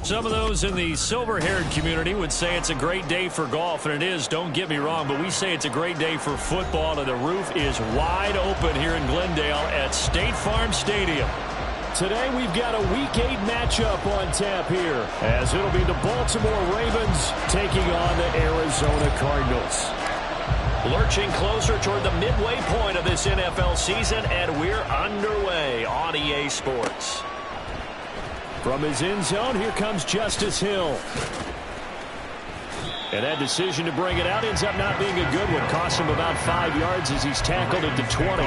Some of those in the silver-haired community would say it's a great day for golf, and it is, don't get me wrong, but we say it's a great day for football, and the roof is wide open here in Glendale at State Farm Stadium. Today we've got a Week 8 matchup on tap here, as it'll be the Baltimore Ravens taking on the Arizona Cardinals. Lurching closer toward the midway point of this NFL season, and we're underway on EA Sports. From his end zone, here comes Justice Hill. And that decision to bring it out ends up not being a good one. Costs him about 5 yards as he's tackled at the 20.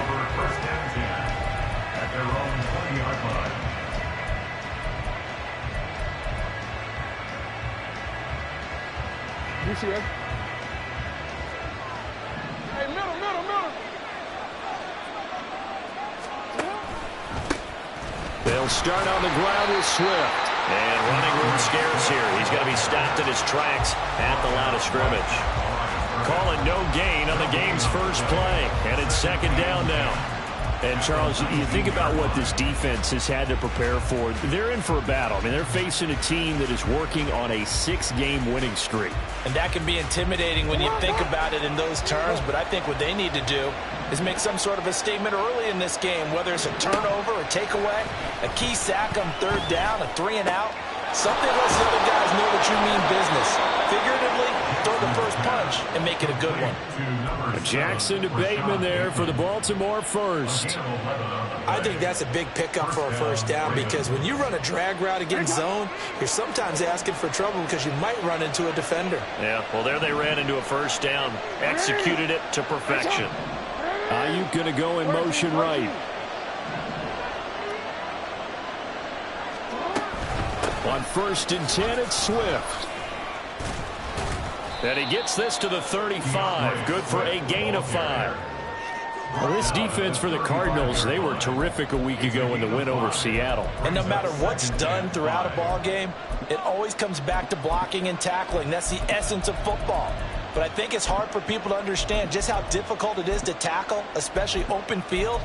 You see it? Hey, middle. They'll start on the ground with Swift. And running room scarce here. He's going to be stopped in his tracks at the line of scrimmage. Calling no gain on the game's first play. And it's second down now. And, Charles, you think about what this defense has had to prepare for. They're in for a battle. I mean, they're facing a team that is working on a 6-game winning streak. And that can be intimidating when you think about it in those terms. But I think what they need to do is make some sort of a statement early in this game, whether it's a turnover, a takeaway, a key sack on third down, a 3-and-out. Something lets the other guys know that you mean business. Figuratively, throw the first punch and make it a good one. Jackson to Bateman there for the Baltimore first. I think that's a big pickup for a first down, because when you run a drag route against zone, you're sometimes asking for trouble because you might run into a defender. Yeah, well, there they ran into a first down. Executed it to perfection. Ayuk going to go in motion right. On 1st and 10, it's Swift. And he gets this to the 35. Good for a gain of 5. Well, this defense for the Cardinals, they were terrific a week ago in the win over Seattle. And no matter what's done throughout a ball game, it always comes back to blocking and tackling. That's the essence of football. But I think it's hard for people to understand just how difficult it is to tackle, especially open field.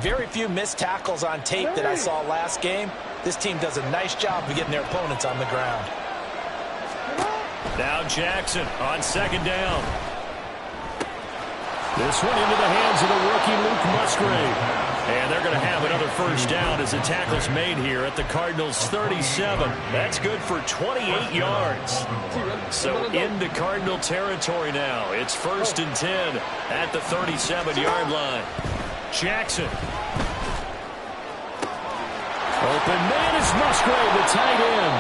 Very few missed tackles on tape that I saw last game. This team does a nice job of getting their opponents on the ground. Now Jackson on second down. This one into the hands of the rookie Luke Musgrave. And they're going to have another first down as the tackle's made here at the Cardinals' 37. That's good for 28 yards. So into Cardinal territory now. It's 1st and 10 at the 37-yard line. Jackson. Open man is Musgrave, the tight end.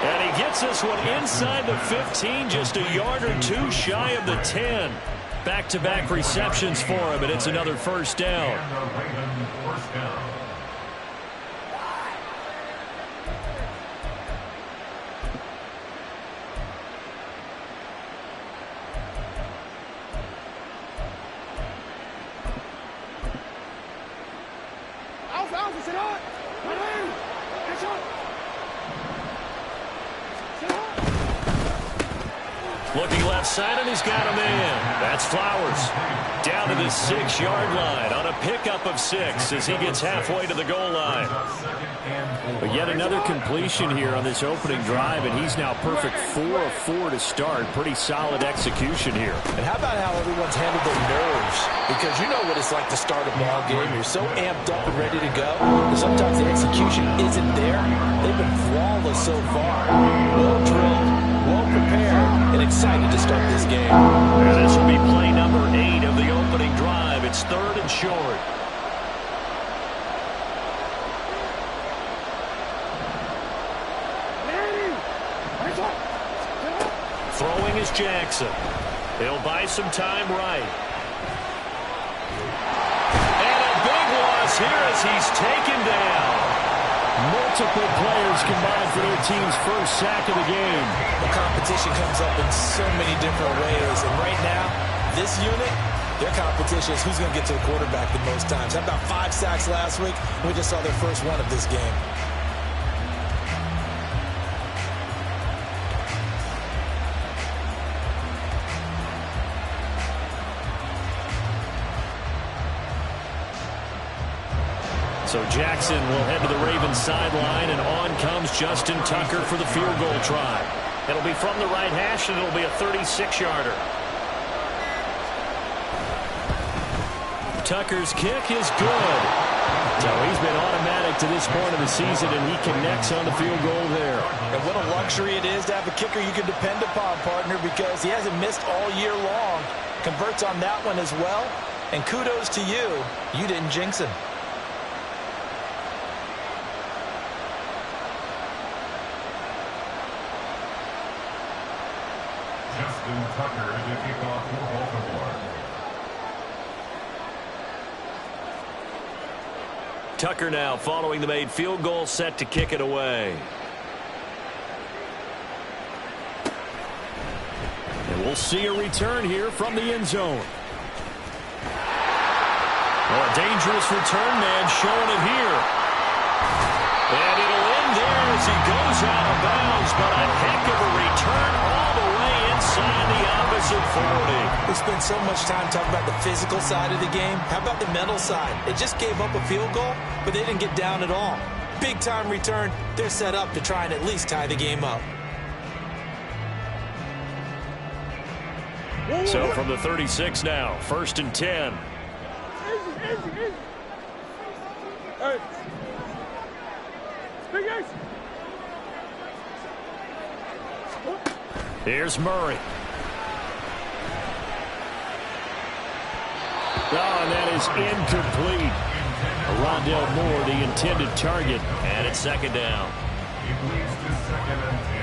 And he gets this one inside the 15, just a yard or two shy of the 10. Back-to-back receptions for him, and it's another first down. Looking left side, and he's got a man. That's Flowers. Down to the 6-yard line on a pickup of 6 as he gets halfway to the goal line. But yet another completion here on this opening drive, and he's now perfect 4 of 4 to start. Pretty solid execution here. And how about how everyone's handled their nerves? Because you know what it's like to start a ball game. You're so amped up and ready to go. And sometimes the execution isn't there. They've been flawless so far. Well drilled, well prepared, and excited to start this game. And this will be play number 8 of the opening drive. It's 3rd and short. Throwing is Jackson. He'll buy some time right. And a big loss here as he's taken down. Multiple players combined for their team's first sack of the game. The competition comes up in so many different ways. And right now, this unit, their competition is who's going to get to the quarterback the most times. How about 5 sacks last week? We just saw their first one of this game. So Jackson will head to the Ravens sideline, and on comes Justin Tucker for the field goal try. It'll be from the right hash, and it'll be a 36-yarder. Tucker's kick is good. So he's been automatic to this point of the season, and he connects on the field goal there. And what a luxury it is to have a kicker you can depend upon, partner, because he hasn't missed all year long. Converts on that one as well. And kudos to you. You didn't jinx him. Justin Tucker to kick off for Baltimore. Tucker now following the made field goal, set to kick it away. And we'll see a return here from the end zone. Well, a dangerous return man showing it here. And it'll end there as he goes out of bounds, but a heck of a return all the way inside the opposite 40. We spent so much time talking about the physical side of the game. How about the mental side? They just gave up a field goal, but they didn't get down at all. Big time return. They're set up to try and at least tie the game up. So from the 36 now, 1st and 10. Easy. Hey. Big Ace. Here's Murray. Oh, and that is incomplete. Rondell Moore, the intended target, and it's 2nd down. He leads to 2nd and 10.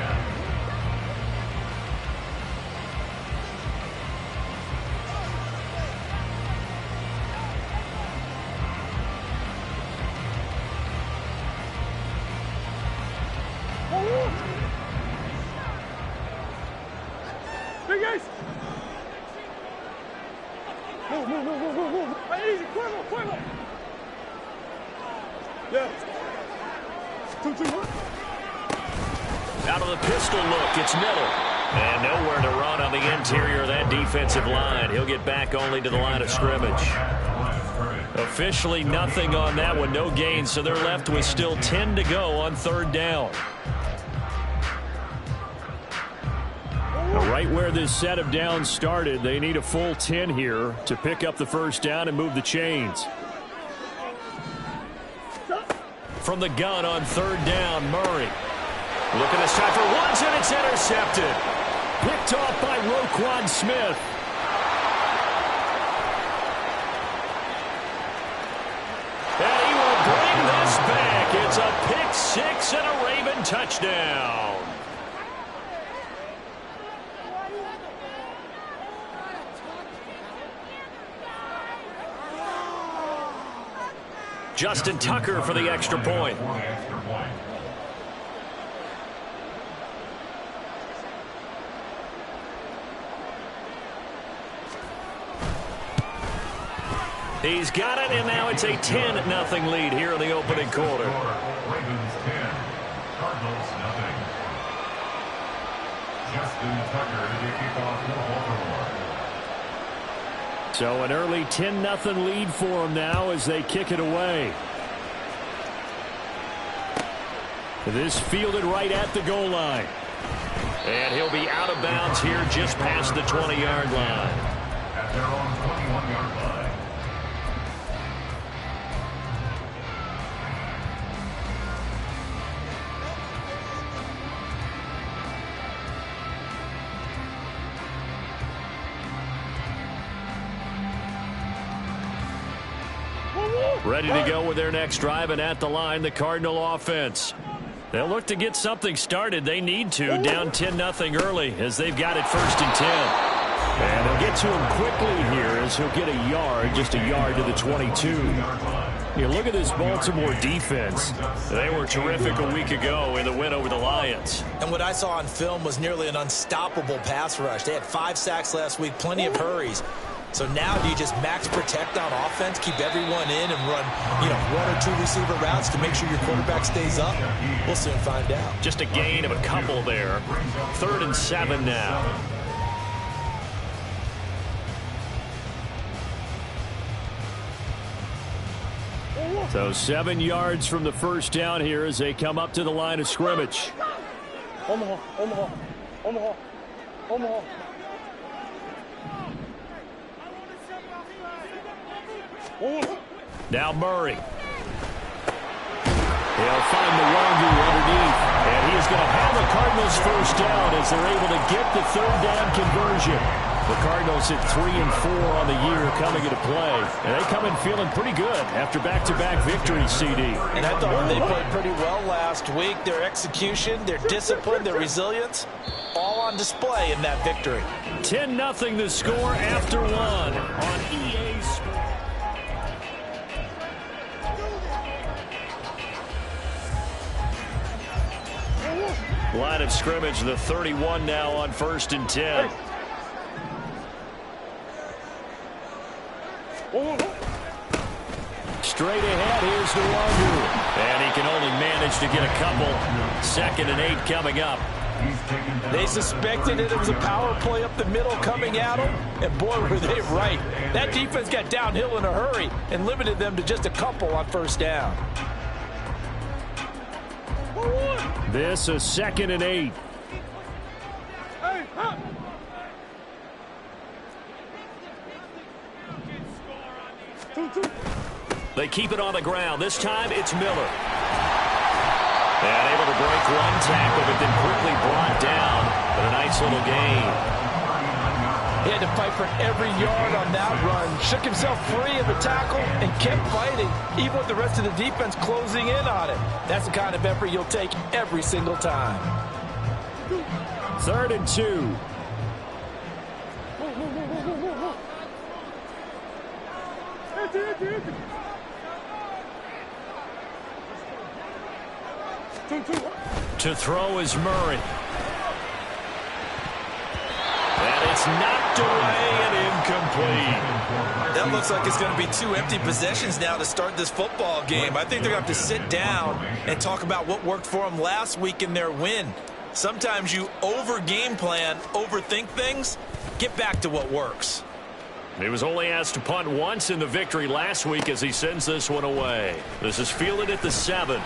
Big Ace. Move. Hey, easy, Cuervo. Yeah. 2-2-1. Out of the pistol look, it's Miller. And nowhere to run on the interior of that defensive line. He'll get back only to the line of scrimmage. Officially nothing on that one, no gain, so they're left with still 10 to go on 3rd down. Right where this set of downs started, they need a full 10 here to pick up the 1st down and move the chains. From the gun on 3rd down, Murray. Looking this time for Woods, and it's intercepted. Picked off by Roquan Smith. And he will bring this back. It's a pick six and a Raven touchdown. Justin Tucker for the extra point. He's got it, and now it's a 10-0 lead here in the opening quarter. Ravens 10, Cardinals nothing. Justin Tucker to kick off for Baltimore. So an early 10-0 lead for them now as they kick it away. This fielded right at the goal line. And he'll be out of bounds here just past the 20-yard line. At their own 21-yard line. Ready to go with their next drive, and at the line, the Cardinal offense. They'll look to get something started. They need to, down 10-0 early as they've got it 1st and 10. And they'll get to him quickly here as he'll get a yard, just a yard to the 22. You look at this Baltimore defense. They were terrific a week ago in the win over the Lions. And what I saw on film was nearly an unstoppable pass rush. They had 5 sacks last week, plenty of hurries. So now do you just max protect on offense, keep everyone in, and run, 1 or 2 receiver routes to make sure your quarterback stays up? We'll soon find out. Just a gain of a couple there. 3rd and 7 now. So 7 yards from the first down here as they come up to the line of scrimmage. Omaha, Omaha, Omaha, Omaha. Now Murray. He'll find the Wangu underneath. And he is going to have the Cardinals first down as they're able to get the third down conversion. The Cardinals at 3-4 on the year coming into play. And they come in feeling pretty good after back-to-back victories, CD. And I thought they played pretty well last week. Their execution, their discipline, their resilience, all on display in that victory. 10-0 the score after one on EA Sports. Line of scrimmage, the 31 now on 1st and 10. Straight ahead, here's the Wangu. And he can only manage to get a couple. 2nd and 8 coming up. They suspected it was a power play up the middle coming at them, and boy, were they right. That defense got downhill in a hurry and limited them to just a couple on 1st down. This is 2nd and 8. Hey, huh. They keep it on the ground. This time it's Miller. And able to break one tackle, but then quickly brought down. But a nice little gain. He had to fight for every yard on that run. Shook himself free of the tackle and kept fighting, even with the rest of the defense closing in on him. That's the kind of effort you'll take every single time. 3rd and 2. To throw is Murray. And it's knocked away and incomplete. That looks like it's going to be 2 empty possessions now to start this football game. I think they're going to have to sit down and talk about what worked for them last week in their win. Sometimes you over-game plan, overthink things. Get back to what works. He was only asked to punt once in the victory last week as he sends this one away. This is fielded at the 7.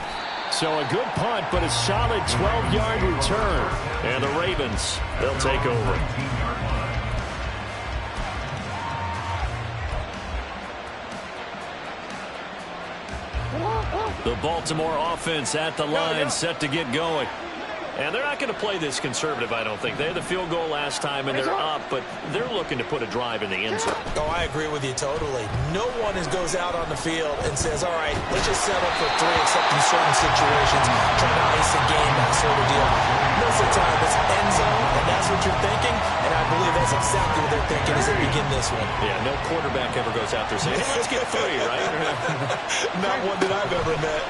So a good punt, but a solid 12-yard return. And the Ravens, they'll take over. The Baltimore offense at the line, set to get going. And they're not going to play this conservative, I don't think. They had the field goal last time, and they're up, but they're looking to put a drive in the end zone. Oh, I agree with you totally. No one goes out on the field and says, all right, let's just settle for 3 except in certain situations, trying to ice a game, that sort of deal. Most of the time, it's end zone, and that's what you're thinking, and I believe that's exactly what they're thinking as they begin this one. Yeah, no quarterback ever goes out there saying, hey, let's get 3, right? Not one that I've ever met.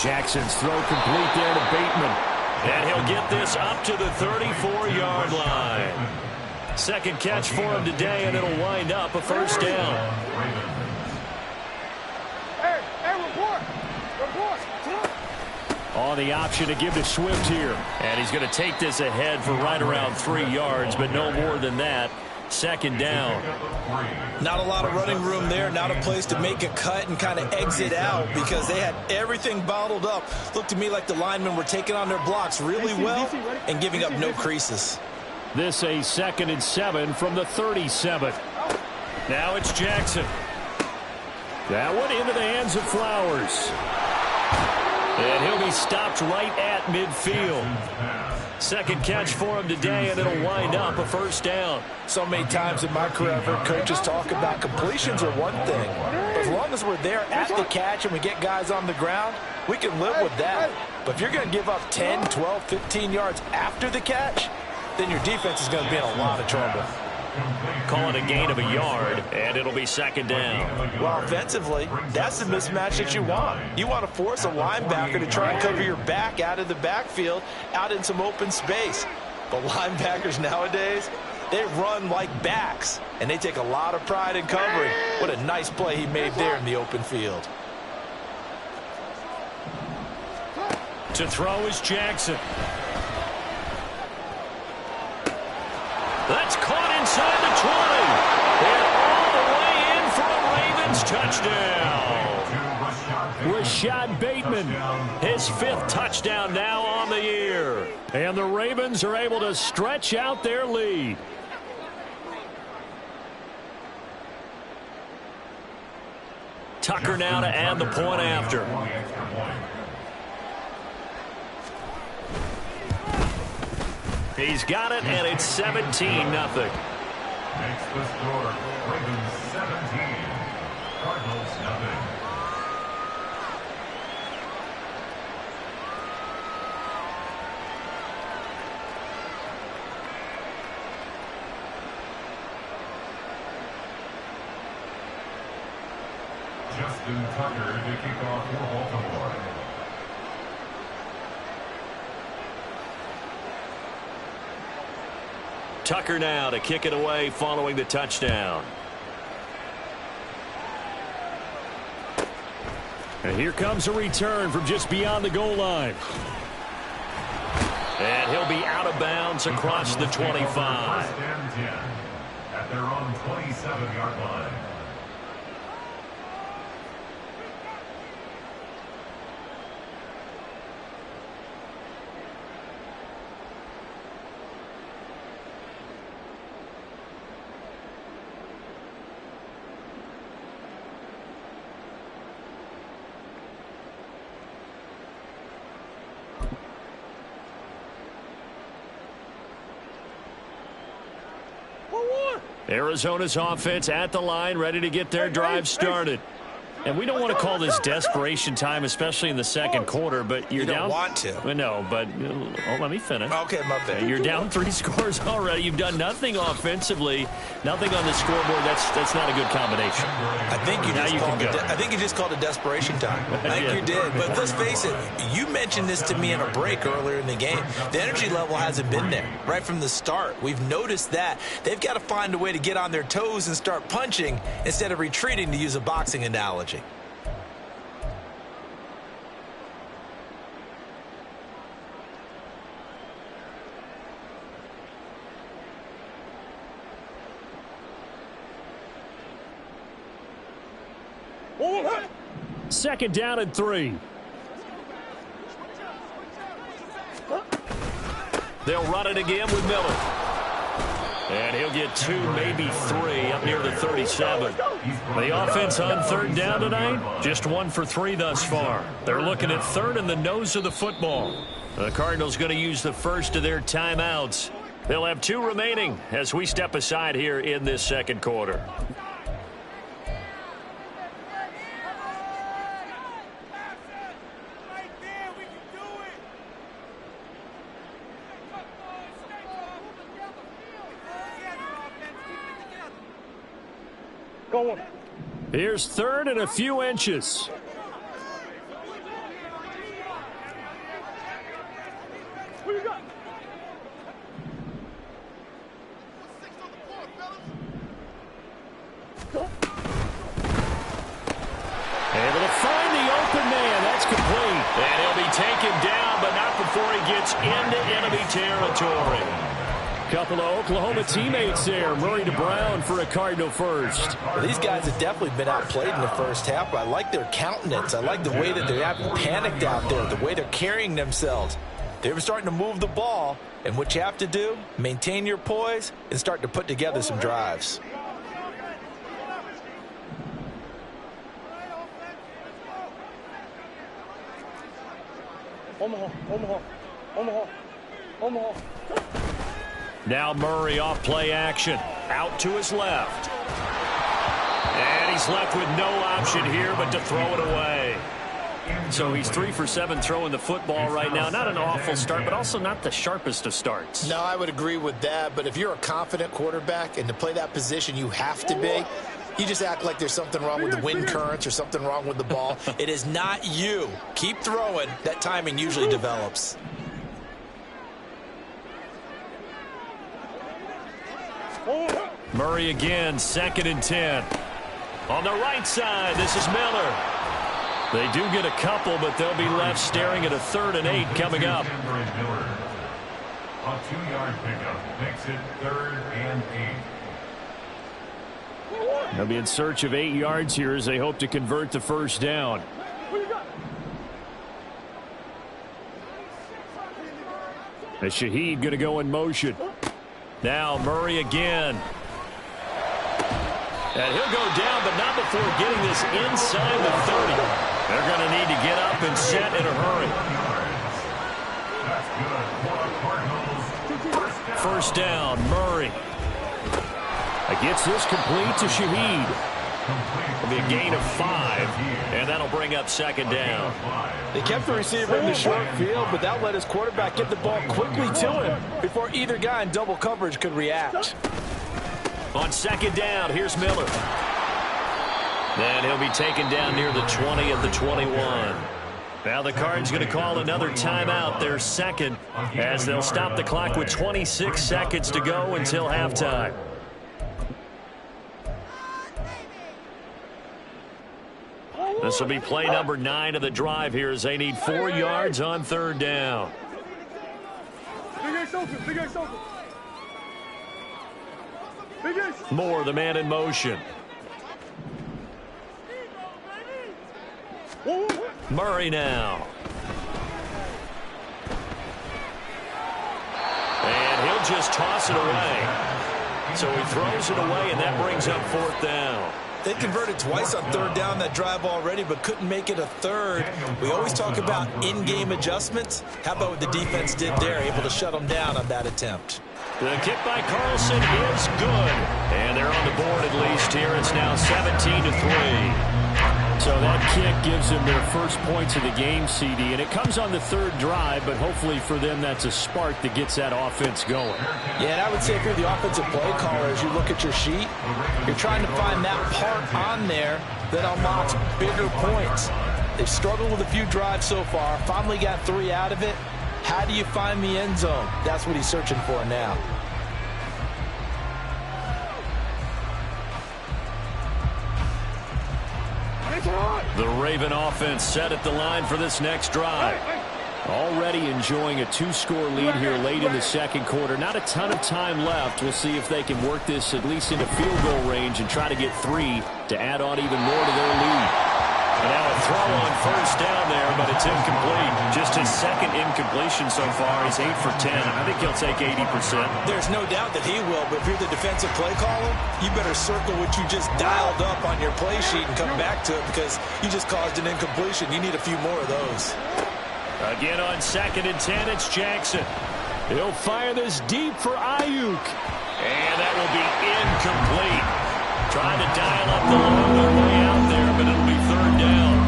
Jackson's throw complete there to Bateman. And he'll get this up to the 34-yard line. 2nd catch for him today, and it'll wind up a 1st down. Hey, report. On the option to give to Swift here. And he's going to take this ahead for right around 3 yards, but no more than that. 2nd down. Not a lot of running room there, not a place to make a cut and kind of exit out because they had everything bottled up. Looked to me like the linemen were taking on their blocks really well and giving up no creases. This a 2nd and 7 from the 37. Now it's Jackson. That one into the hands of Flowers. And he'll be stopped right at midfield. 2nd catch for him today, and it'll wind up a 1st down. So many times in my career, I've heard coaches talk about completions are one thing. But as long as we're there at the catch and we get guys on the ground, we can live with that. But if you're going to give up 10, 12, 15 yards after the catch, then your defense is going to be in a lot of trouble. Calling a gain of a yard, and it'll be 2nd down. Well, offensively, that's the mismatch that you want. You want to force a linebacker to try and cover your back out of the backfield, out in some open space. But linebackers nowadays, they run like backs, and they take a lot of pride in covering. What a nice play he made there in the open field. To throw is Jackson. That's caught inside the 20. And all the way in for a touchdown. Rashad Bateman, his 5th touchdown now on the year. And the Ravens are able to stretch out their lead. Tucker now to add the point after. He's got it, and it's 17-0. Makes the score. Ravens 17. Cardinals nothing. Justin Tucker to kick off for Baltimore. Tucker now to kick it away following the touchdown. And here comes a return from just beyond the goal line. And he'll be out of bounds across the 25. First and 10 at their own 27-yard line. Arizona's offense at the line, ready to get their drive started. And we don't want to call this desperation time, especially in the second quarter, but you're down. You don't want to. No, but let me finish. Okay, my bad. You're down 3 scores already. You've done nothing offensively, nothing on the scoreboard. That's not a good combination. I think you just called it desperation time. I think you did. But let's face it, you mentioned this to me in a break earlier in the game. The energy level hasn't been there right from the start. We've noticed that. They've got to find a way to get on their toes and start punching instead of retreating, to use a boxing analogy. Second down and 3. They'll run it again with Miller. And he'll get 2, maybe 3 up near the 37. The offense on third down tonight, just 1 for 3 thus far. They're looking at third in the nose of the football. The Cardinals going to use the first of their timeouts. They'll have 2 remaining as we step aside here in this second quarter. Go on. Here's third and a few inches. What you got? Able to find the open man. That's complete. And he'll be taken down, but not before he gets into enemy territory. Couple of Oklahoma teammates there. Murray to Brown for a Cardinal first. Well, these guys have definitely been outplayed in the first half, but I like their countenance. I like the way that they haven't panicked out there, the way they're carrying themselves. They're starting to move the ball, and what you have to do, maintain your poise and start to put together some drives. Omaha. Now Murray off play action. Out to his left. And he's left with no option here but to throw it away. So he's 3 for 7 throwing the football right now. Not an awful start, but also not the sharpest of starts. No, I would agree with that. But if you're a confident quarterback and to play that position you have to be, you just act like there's something wrong with the wind currents or something wrong with the ball. It is not you. Keep throwing. That timing usually develops. Murray again, 2nd and 10. On the right side, this is Miller. They do get a couple, but they'll be left staring at a 3rd and 8 coming up. A 2-yard pickup makes it 3rd and 8. They'll be in search of 8 yards here as they hope to convert the first down. As Shaheed going to go in motion. Now Murray again. And he'll go down, but not before getting this inside the 30. They're going to need to get up and set in a hurry. First down, Murray. Gets this complete to Shaheed. It'll be a gain of 5, and that'll bring up second down. They kept the receiver in the short field, but that let his quarterback get the ball quickly to him before either guy in double coverage could react. On second down, here's Miller. Then he'll be taken down near the 20 at the 21. Now the Cards going to call another timeout, their second, as they'll stop the clock with 26 seconds to go until halftime. This will be play number 9 of the drive here as they need 4 yards on third down. Moore, the man in motion. Murray now. And he'll just toss it away. So he throws it away, and that brings up fourth down. They converted twice on third down that drive already, but couldn't make it a third. We always talk about in-game adjustments. How about what the defense did there, able to shut them down on that attempt? The kick by Carlson is good. And they're on the board at least here. It's now 17-3. So that kick gives them their first points of the game, CD, and it comes on the third drive, but hopefully for them that's a spark that gets that offense going. Yeah, and I would say if you're the offensive play caller, as you look at your sheet, you're trying to find that part on there that unlocks bigger points. They've struggled with a few drives so far, finally got 3 out of it. How do you find the end zone? That's what he's searching for now. The Raven offense set at the line for this next drive. Already enjoying a 2-score lead here late in the second quarter. Not a ton of time left. We'll see if they can work this at least into field goal range and try to get 3 to add on even more to their lead. And now a throw on first down there, but it's incomplete. Just his second incompletion so far. He's 8 for 10. I think he'll take 80%. There's no doubt that he will, but if you're the defensive play caller, you better circle what you just dialed up on your play sheet and come back to it because you just caused an incompletion. You need a few more of those. Again on second and 10, it's Jackson. He'll fire this deep for Ayuk. And that will be incomplete. Trying to dial up the long way out there, but it'll be third down.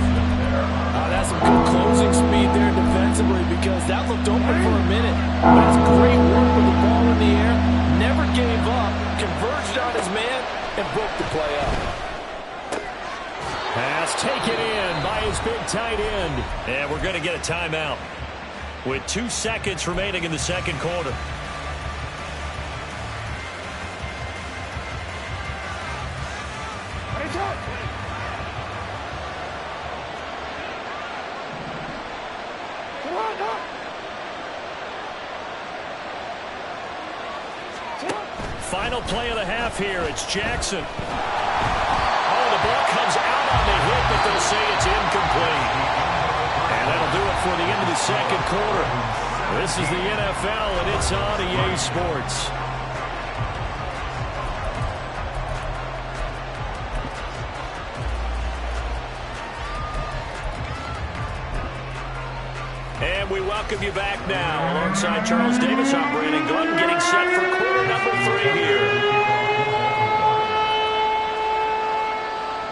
That's some good closing speed there defensively because that looked open for a minute. But it's great work with the ball in the air. Never gave up, converged on his man, and broke the play up. Pass taken in by his big tight end. And we're going to get a timeout with 2 seconds remaining in the second quarter. Final play of the half here. It's Jackson. Oh, the ball comes out on the hit, but they'll say it's incomplete. And that'll do it for the end of the second quarter. This is the NFL, and it's on EA Sports. And we welcome you back now. Alongside Charles Davis, I'm Brandon Gordon, getting set for quarter number 3 here.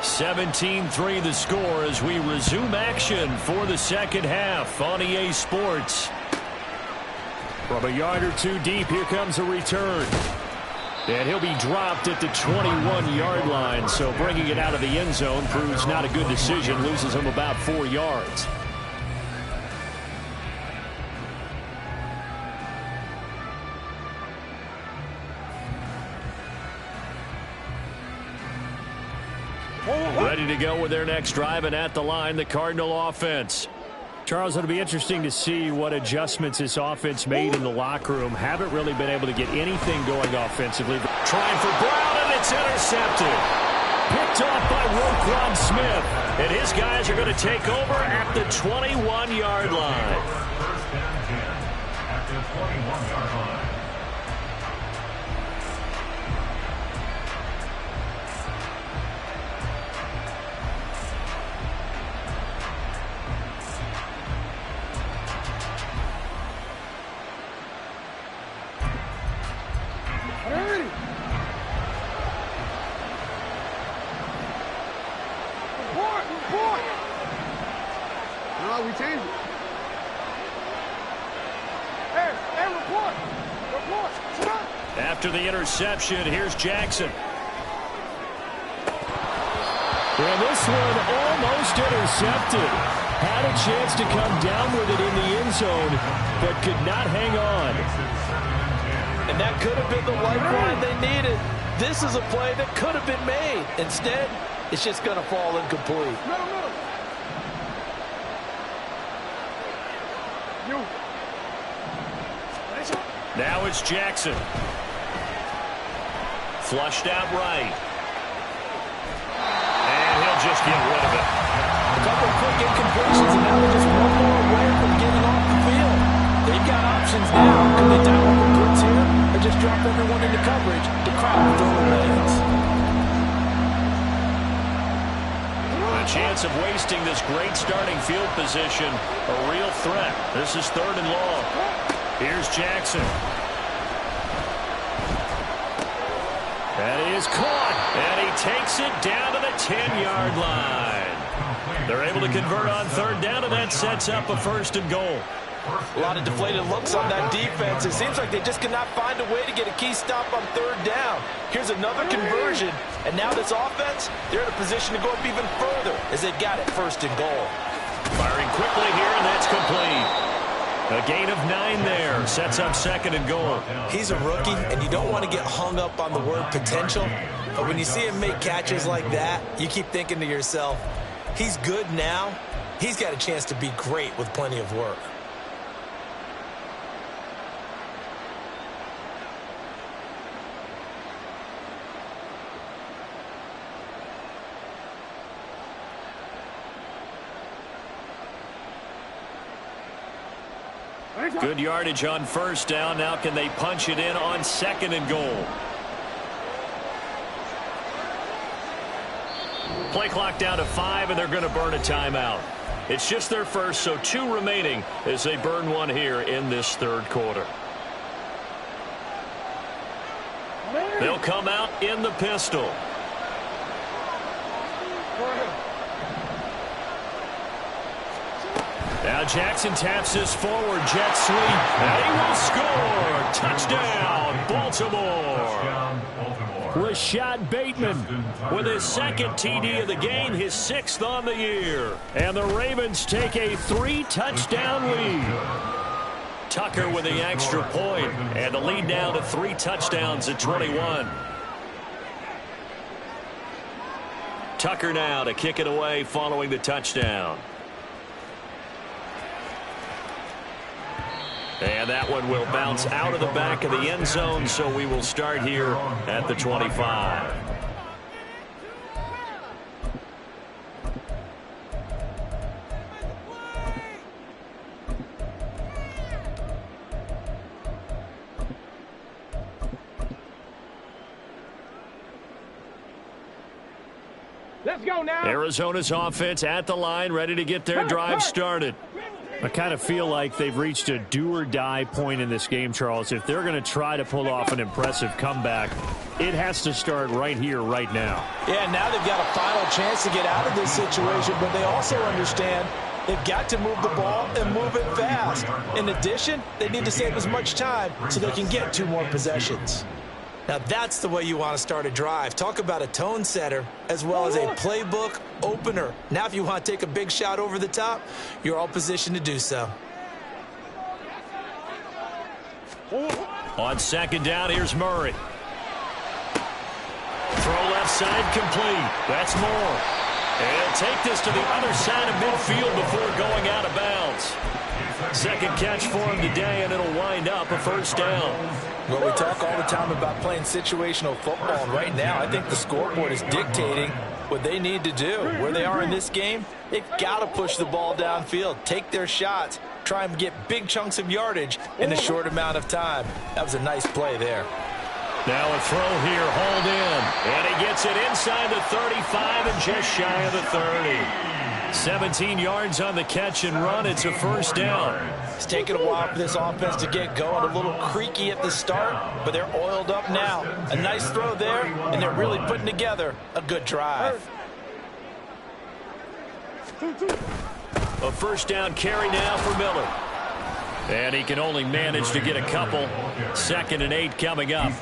17-3 the score as we resume action for the second half on EA Sports. From a yard or 2 deep, here comes a return. And he'll be dropped at the 21-yard line, so bringing it out of the end zone proves not a good decision, loses him about 4 yards. Ready to go with their next drive, and at the line, the Cardinal offense. Charles, it'll be interesting to see what adjustments this offense made in the locker room. Haven't really been able to get anything going offensively. Trying for Brown, and it's intercepted. Picked off by Roquan Smith. And his guys are going to take over at the 21-yard line. First and 10 at the 21-yard line. No, we changed it. Hey, report. Sit up. After the interception, here's Jackson. And this one almost intercepted. Had a chance to come down with it in the end zone, but could not hang on. And that could have been the lifeline they needed. This is a play that could have been made. Instead, it's just going to fall incomplete. Middle. You. Now it's Jackson. Flushed out right. And he'll just get rid of it. A couple of quick incompletions, and now they're just one more away from getting off the field. They've got options now. Can they dial up a blitz here or just drop everyone into coverage? The crowd still remains. A chance of wasting this great starting field position. A real threat. This is 3rd and long. Here's Jackson. And he is caught. And he takes it down to the 10-yard line. They're able to convert on 3rd down, and that sets up a 1st and goal. A lot of deflated looks on that defense. It seems like they just cannot find a way to get a key stop on 3rd down. Here's another conversion, and now this offense, they're in a position to go up even further as they've got it 1st and goal. Firing quickly here, and that's complete. A gain of 9 there. Sets up 2nd and goal. He's a rookie, and you don't want to get hung up on the word potential. But when you see him make catches like that, you keep thinking to yourself, he's good now. He's got a chance to be great with plenty of work. Good yardage on 1st down. Now can they punch it in on 2nd and goal? Play clock down to 5, and they're going to burn a timeout. It's just their first, so 2 remaining as they burn one here in this 3rd quarter. They'll come out in the pistol. Now Jackson taps this forward jet sweep, and he will score. Touchdown, Baltimore. Rashad Bateman With his 2nd TD of the game, his 6th on the year. And the Ravens take a 3-touchdown lead. Tucker with the extra point, and the lead now to 3 touchdowns at 21. Tucker now to kick it away following the touchdown. And that one will bounce out of the back of the end zone, so we will start here at the 25. Let's go now. Arizona's offense at the line, ready to get their drive started. I kind of feel like they've reached a do-or-die point in this game, Charles. If they're going to try to pull off an impressive comeback, it has to start right here, right now. Yeah, now they've got a final chance to get out of this situation, but they also understand they've got to move the ball and move it fast. In addition, they need to save as much time so they can get 2 more possessions. Now that's the way you want to start a drive. Talk about a tone setter as well as a playbook opener. Now if you want to take a big shot over the top, you're all positioned to do so. On 2nd down, here's Murray. Throw left side complete. That's Moore. And he'll take this to the other side of midfield before going out of bounds. Second catch for him today, and it'll wind up a first down. Well, we talk all the time about playing situational football, and right now I think the scoreboard is dictating what they need to do. Where they are in this game, they've got to push the ball downfield, take their shots, try and get big chunks of yardage in a short amount of time. That was a nice play there. Now a throw here, hauled in, and he gets it inside the 35 and just shy of the 30. 17 yards on the catch and run. It's a first down. It's taken a while for this offense to get going. A little creaky at the start, but they're oiled up now. A nice throw there, and they're really putting together a good drive. A first down carry now for Miller. And he can only manage to get a couple. 2nd and 8 coming up.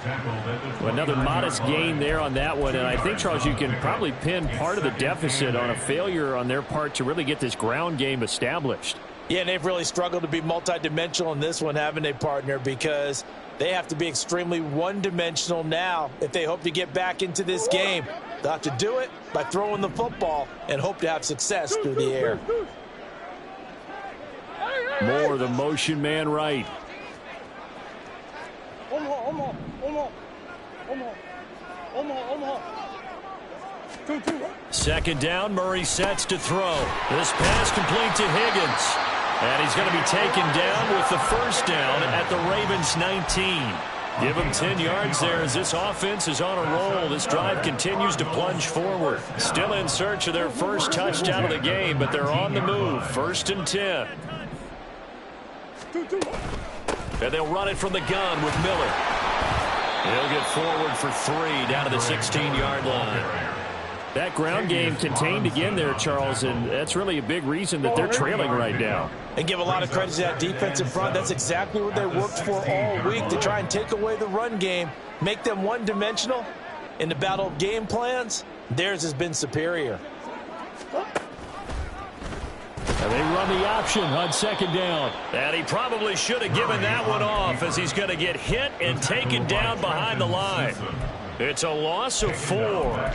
Another modest gain there on that one. And I think, Charles, you can probably pin part of the deficit on a failure on their part to really get this ground game established. Yeah, and they've really struggled to be multidimensional in this one, haven't they, partner? Because they have to be extremely one-dimensional now if they hope to get back into this game. They'll have to do it by throwing the football and hope to have success through the air. More the motion man right. Second down, Murray sets to throw. This pass complete to Higgins. And he's going to be taken down with the first down at the Ravens 19. Give him 10 yards there as this offense is on a roll. This drive continues to plunge forward. Still in search of their first touchdown of the game, but they're on the move. 1st and 10. And they'll run it from the gun with Miller. He'll get forward for 3 down to the 16-yard line. That ground game contained again there, Charles, and that's really a big reason that they're trailing right now. And give a lot of credit to that defense in front. That's exactly what they worked for all week, to try and take away the run game, make them one-dimensional. In the battle of game plans, theirs has been superior. And they run the option on 2nd down. And he probably should have given that one off, as he's going to get hit and taken down behind the line. It's a loss of 4.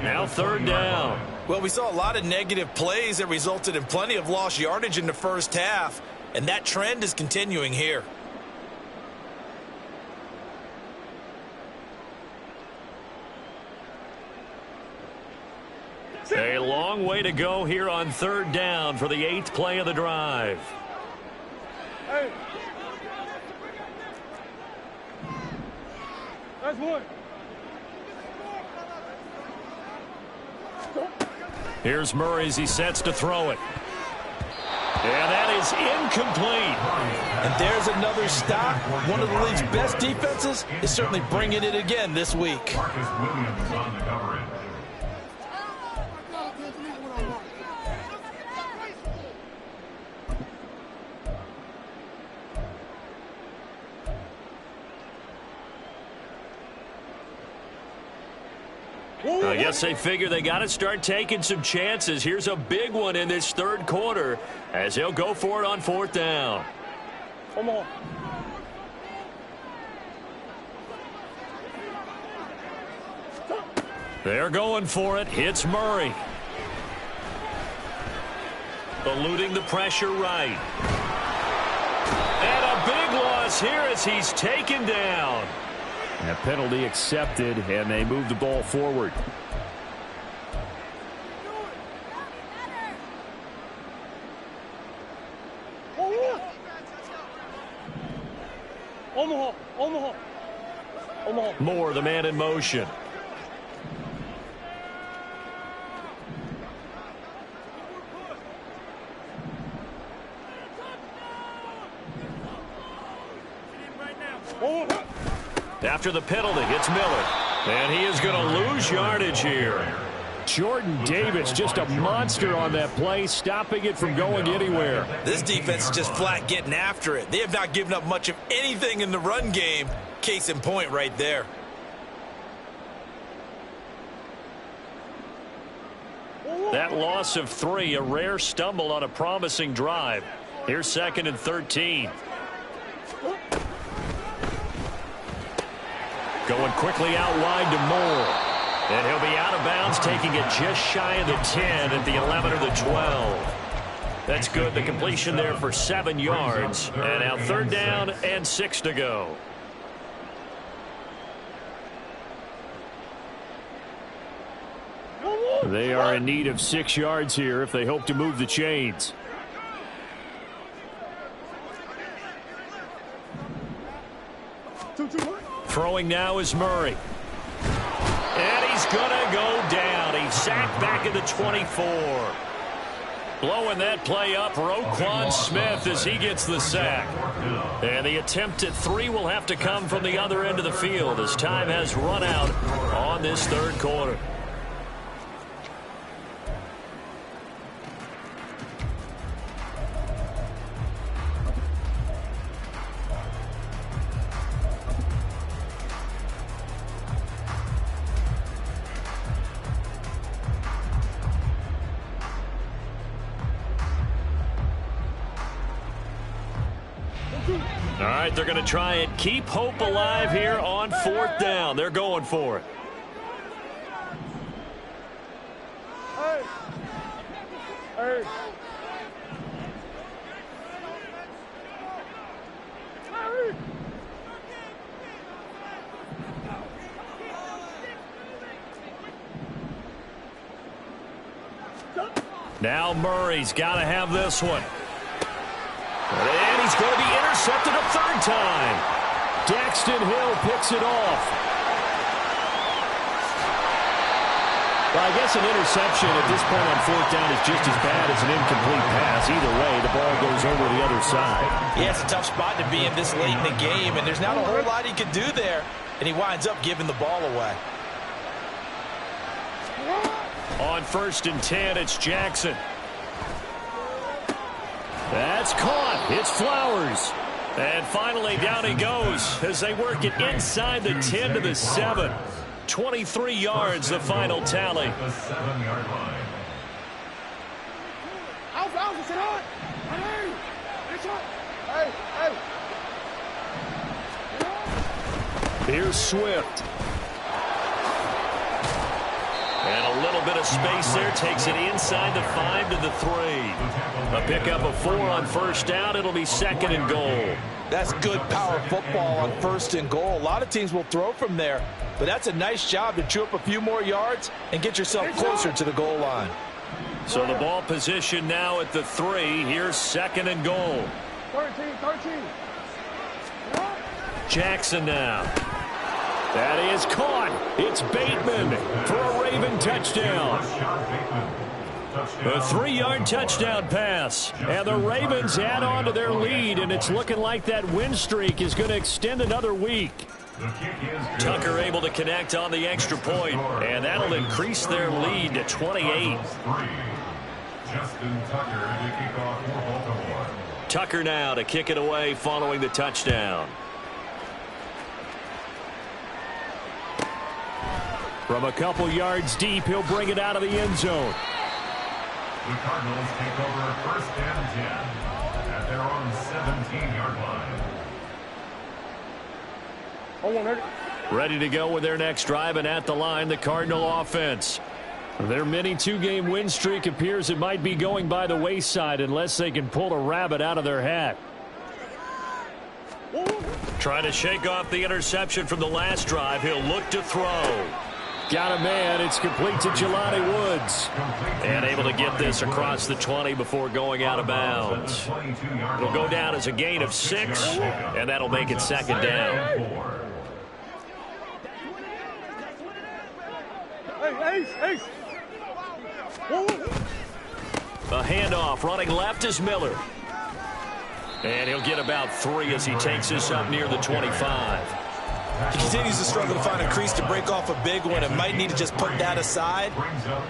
Now 3rd down. Well, we saw a lot of negative plays that resulted in plenty of lost yardage in the first half, and that trend is continuing here. A long way to go here on 3rd down for the 8th play of the drive. Hey. That's one. Here's Murray as he sets to throw it. And that is incomplete. And there's another stop. One of the league's best defenses is certainly bringing it again this week. Marcus Williams on the coverage. I guess they figure they got to start taking some chances. Here's a big one in this 3rd quarter as he'll go for it on 4th down. Come on. They're going for it. Hits Murray. Eluding the pressure right. And a big loss here as he's taken down. And a penalty accepted, and they move the ball forward. Omaha. Moore, the man in motion. After the penalty, it's Miller. And he is going to lose yardage here. Jordan Davis, just a monster on that play, stopping it from going anywhere. This defense is just flat getting after it. They have not given up much of anything in the run game. Case in point right there. That loss of 3, a rare stumble on a promising drive. Here's 2nd and 13. Going quickly out wide to Moore. And he'll be out of bounds, taking it just shy of the 10 at the 11 or the 12. That's good. The completion there for 7 yards. And now 3rd down and 6 to go. They are in need of 6 yards here if they hope to move the chains. Throwing now is Murray. And he's going to go down. He's sacked back at the 24. Blowing that play up, Roquan Smith as he gets the sack. And the attempt at 3 will have to come from the other end of the field as time has run out on this 3rd quarter. All right, they're going to try and keep hope alive here on 4th down. They're going for it. Hey. Hey. Now Murray's got to have this one. And he's going to be intercepted a 3rd time. Daxton Hill picks it off. Well, I guess an interception at this point on 4th down is just as bad as an incomplete pass. Either way, the ball goes over the other side. Yeah, it's a tough spot to be in this late in the game, and there's not a whole lot he could do there, and he winds up giving the ball away. On 1st and 10, it's Jackson. That's caught. It's Flowers. And finally, down he goes as they work it inside the 10 to the 7. 23 yards, the final tally. The 7-yard line. Here's Swift. And a little bit of space there takes it inside the 5 to the 3. A pickup of 4 on 1st down. It'll be 2nd and goal. That's good power football on 1st and goal. A lot of teams will throw from there, but that's a nice job to chew up a few more yards and get yourself closer to the goal line. So the ball position now at the 3. Here's 2nd and goal. 13. Jackson now. That is caught. It's Bateman for a Raven touchdown. A 3-yard touchdown pass. And the Ravens add on to their lead, and it's looking like that win streak is going to extend another week. Tucker able to connect on the extra point, and that'll increase their lead to 28. Justin Tucker to kick off for Baltimore. Tucker now to kick it away following the touchdown. From a couple yards deep, he'll bring it out of the end zone. The Cardinals take over 1st and 10 at their own 17-yard line. Ready to go with their next drive, and at the line, the Cardinal offense. Their mini 2-game win streak appears it might be going by the wayside unless they can pull a rabbit out of their hat. Trying to shake off the interception from the last drive. He'll look to throw. Got a man. It's complete to Jelani Woods. And able to get this across the 20 before going out of bounds. It'll go down as a gain of 6, and that'll make it 2nd down. Ace. A handoff running left is Miller. And he'll get about 3 as he takes this up near the 25. He continues to struggle to find a crease to break off a big one and might need to just put that aside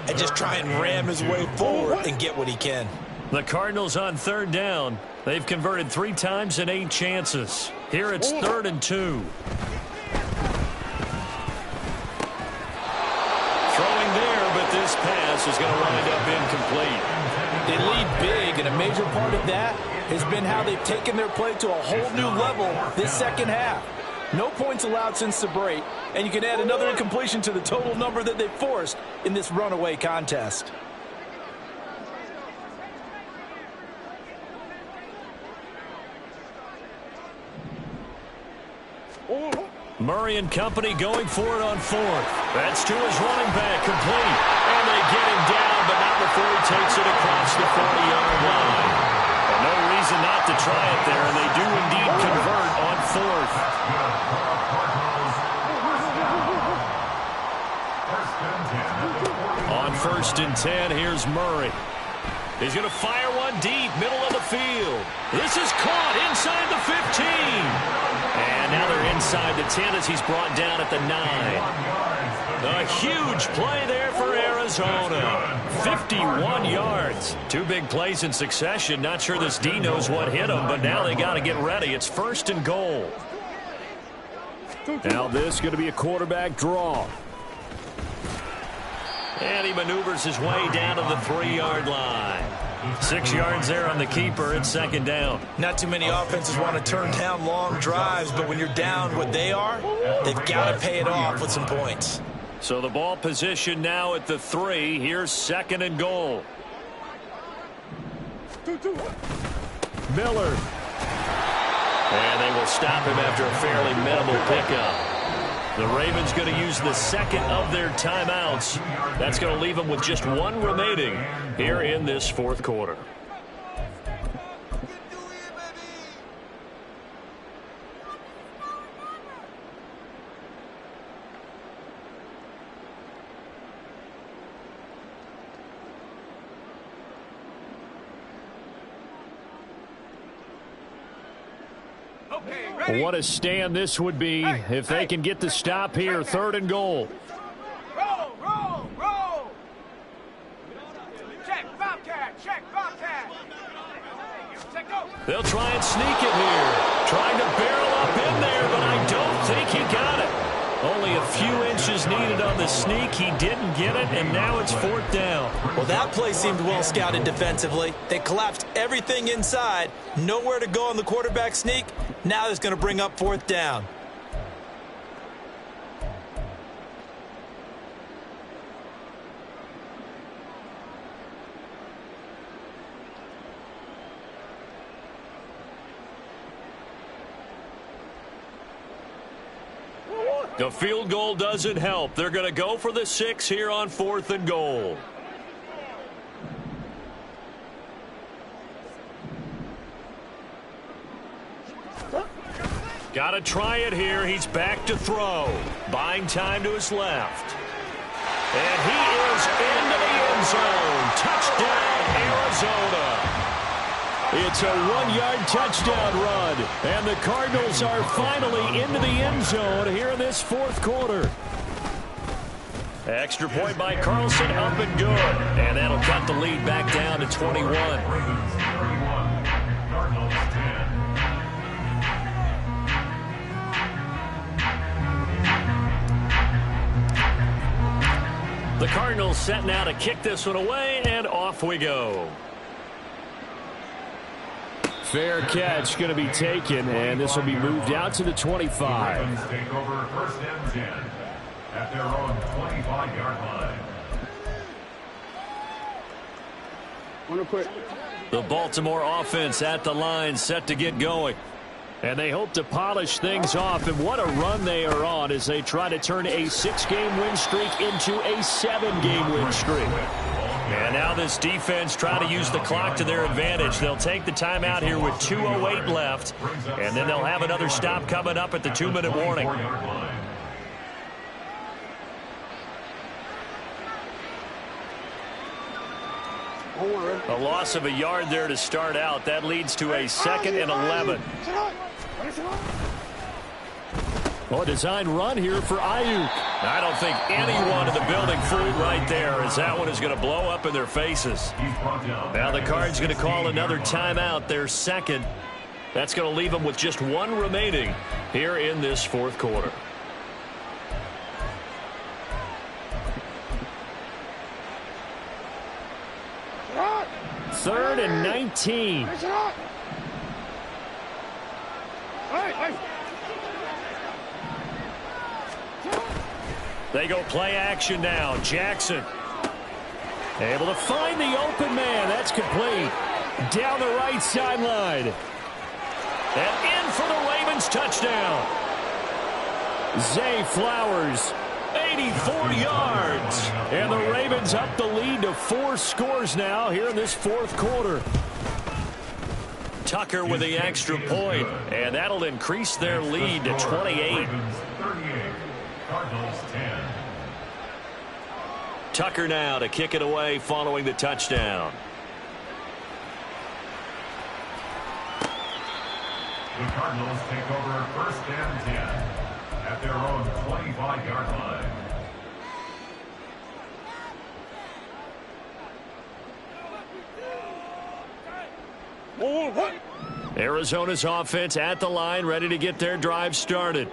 and just try and ram his way forward and get what he can. The Cardinals on 3rd down. They've converted 3 times in 8 chances. Here it's 3rd and 2. Throwing there, but this pass is going to wind up incomplete. They lead big, and a major part of that has been how they've taken their play to a whole new level this second half. No points allowed since the break, and you can add another incompletion to the total number that they forced in this runaway contest. Murray and company going for it on fourth. That's to his running back, complete. And they get him down, but not before he takes it across the 40-yard line. And no reason not to try it there, and they do indeed convert on fourth. On 1st and 10, here's Murray. He's going to fire one deep, middle of the field. This is caught inside the 15. And now they're inside the 10 as he's brought down at the 9. A huge play there for Arizona. 51 yards. Two big plays in succession. Not sure this D knows what hit him, but now they got to get ready. It's 1st and goal. Now this is going to be a quarterback draw. And he maneuvers his way down to the 3-yard line. 6 yards there on the keeper. It's 2nd down. Not too many offenses want to turn down long drives, but when you're down what they are, they've got to pay it off with some points. So the ball position now at the 3. Here's 2nd and goal. Miller. And they will stop him after a fairly minimal pickup. The Ravens going to use the 2nd of their timeouts. That's going to leave them with just 1 remaining here in this 4th quarter. What a stand this would be if they can get the stop here. 3rd and goal. Roll. Check, Bobcat. They'll try and sneak it here. Trying to barrel up in there, but I don't think he got it. Only a few inches needed on the sneak. He didn't get it, and now it's 4th down. Well, that play seemed well scouted defensively. They collapsed everything inside. Nowhere to go on the quarterback sneak. Now it's going to bring up 4th down. The field goal doesn't help. They're going to go for the 6 here on 4th and goal. Got to try it here. He's back to throw. Buying time to his left. And he is into the end zone. Touchdown, Arizona. It's a 1-yard touchdown run. And the Cardinals are finally into the end zone here in this 4th quarter. Extra point by Carlson, up and good. And that'll cut the lead back down to 21. Cardinals 10. The Cardinals set now to kick this one away, and off we go. Fair catch going to be taken, and this will be moved out to the 25. Ravens take over 1st and 10 at their own 25-yard line. Real quick. The Baltimore offense at the line, set to get going. And they hope to polish things off, and what a run they are on as they try to turn a 6-game win streak into a 7-game win streak. And now this defense trying to use the clock to their advantage. They'll take the timeout here with 2:08 left, and then they'll have another stop coming up at the 2-minute warning. A loss of a yard there to start out. That leads to a 2nd and 11. Well, a design run here for Ayuk. I don't think anyone in the building fooled right there, as that one is going to blow up in their faces. Now the Cards going to call another timeout, their 2nd. That's going to leave them with just 1 remaining here in this 4th quarter. Third and 19. They go play action now. Jackson able to find the open man. That's complete. Down the right sideline. And in for the Ravens touchdown. Zay Flowers, 84 yards. And the Ravens up the lead to 4 scores now here in this fourth quarter. Tucker with the extra point, and that'll increase their lead to 28. Cardinals 10. Tucker now to kick it away following the touchdown. The Cardinals take over first and 10 at their own 25-yard line. Arizona's offense at the line, ready to get their drive started.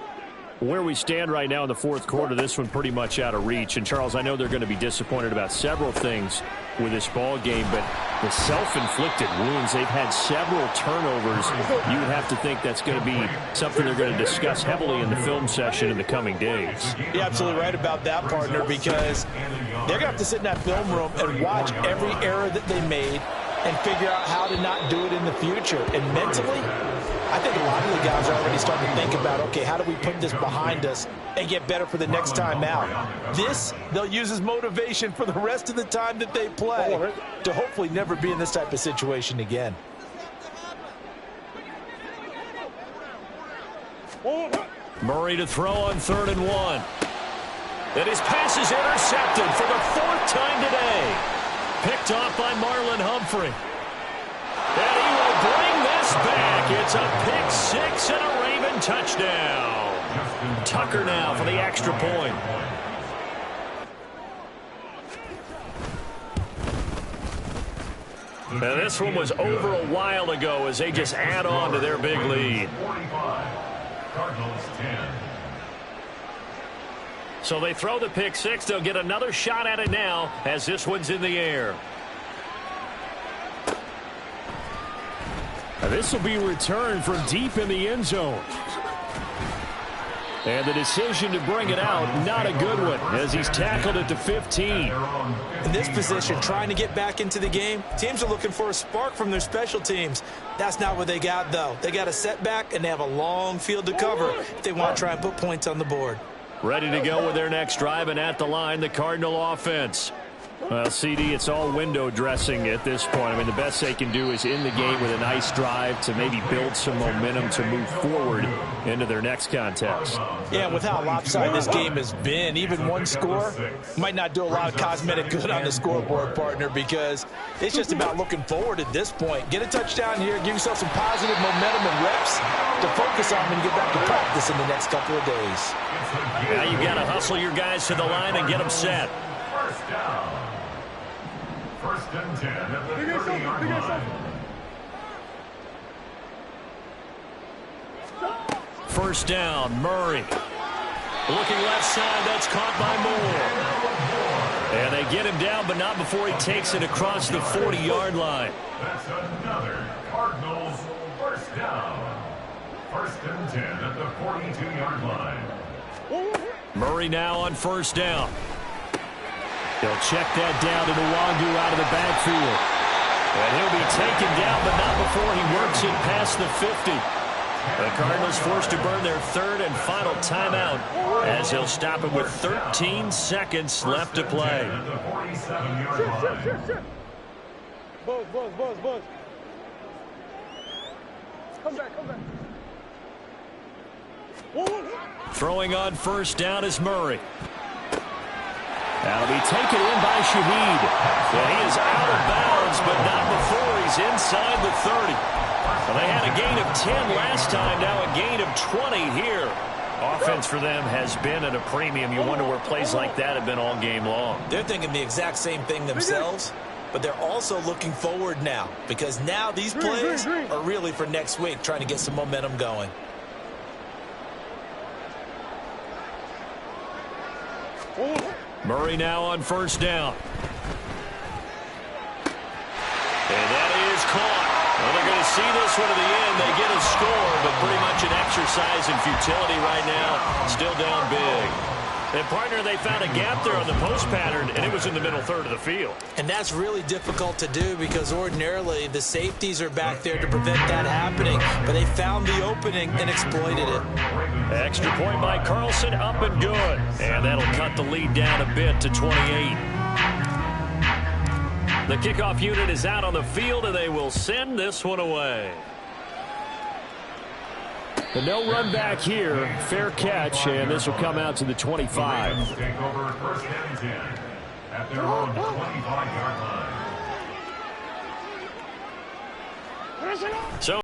Where we stand right now in the fourth quarter, this one pretty much out of reach. And, Charles, I know they're going to be disappointed about several things with this ball game, but the self-inflicted wounds, they've had several turnovers. You would have to think that's going to be something they're going to discuss heavily in the film session in the coming days. You're absolutely right about that, partner, because they're going to have to sit in that film room and watch every error that they made and figure out how to not do it in the future. And mentally, I think a lot of the guys are already starting to think about, okay, how do we put this behind us and get better for the next time out? This, they'll use as motivation for the rest of the time that they play to hopefully never be in this type of situation again. Murray to throw on 3rd and 1. And his pass is intercepted for the 4th time today. Picked off by Marlon Humphrey. And he will bring this back. It's a pick 6 and a Raven touchdown. Tucker now for the extra point. Now this one was over a while ago as they just add on to their big lead. 45. Cardinals 10. So they throw the pick 6. They'll get another shot at it now as this one's in the air. Now this will be returned from deep in the end zone. And the decision to bring it out, not a good one, as he's tackled at the 15. In this position, trying to get back into the game, teams are looking for a spark from their special teams. That's not what they got, though. They got a setback, and they have a long field to cover if they want to try and put points on the board. Ready to go with their next drive, and at the line, the Cardinal offense. Well, CD, it's all window dressing at this point. I mean, the best they can do is in the game with a nice drive to maybe build some momentum to move forward into their next contest. Yeah, with how lopsided this game has been, even one score might not do a lot of cosmetic good on the scoreboard, partner, because it's just about looking forward at this point. Get a touchdown here, give yourself some positive momentum and reps to focus on and get back to practice in the next couple of days. Now you've got to hustle your guys to the line and get them set. First down. First and 10 at the 30-yard line. First down, Murray. Looking left side, that's caught by Moore. And they get him down, but not before he takes it across the 40-yard line. That's another Cardinals first down. First and 10 at the 42-yard line. Murray now on first down. They'll check that down to Nwangu out of the backfield. And he'll be taken down, but not before he works it past the 50. The Cardinals forced to burn their 3rd and final timeout as he'll stop it with 13 seconds left to play. Buzz. Come back. Throwing on first down is Murray. That'll be taken in by Shaheed. And he is out of bounds, but not before he's inside the 30. Well, they had a gain of 10 last time, now a gain of 20 here. Offense for them has been at a premium. You wonder where plays like that have been all game long. They're thinking the exact same thing themselves, but they're also looking forward now because now these plays are really for next week, trying to get some momentum going. Murray now on first down. And that is caught. Well, they're going to see this one to the end. They get a score, but pretty much an exercise in futility right now. Still down big. And, partner, they found a gap there on the post pattern, and it was in the middle third of the field. And that's really difficult to do because ordinarily the safeties are back there to prevent that happening. But they found the opening and exploited it. Extra point by Carlson, up and good. And that'll cut the lead down a bit to 28. The kickoff unit is out on the field, and they will send this one away. The no run back here. Fair catch, and this will come out to the 25. Take over first and 10 at their own 25-yard line. So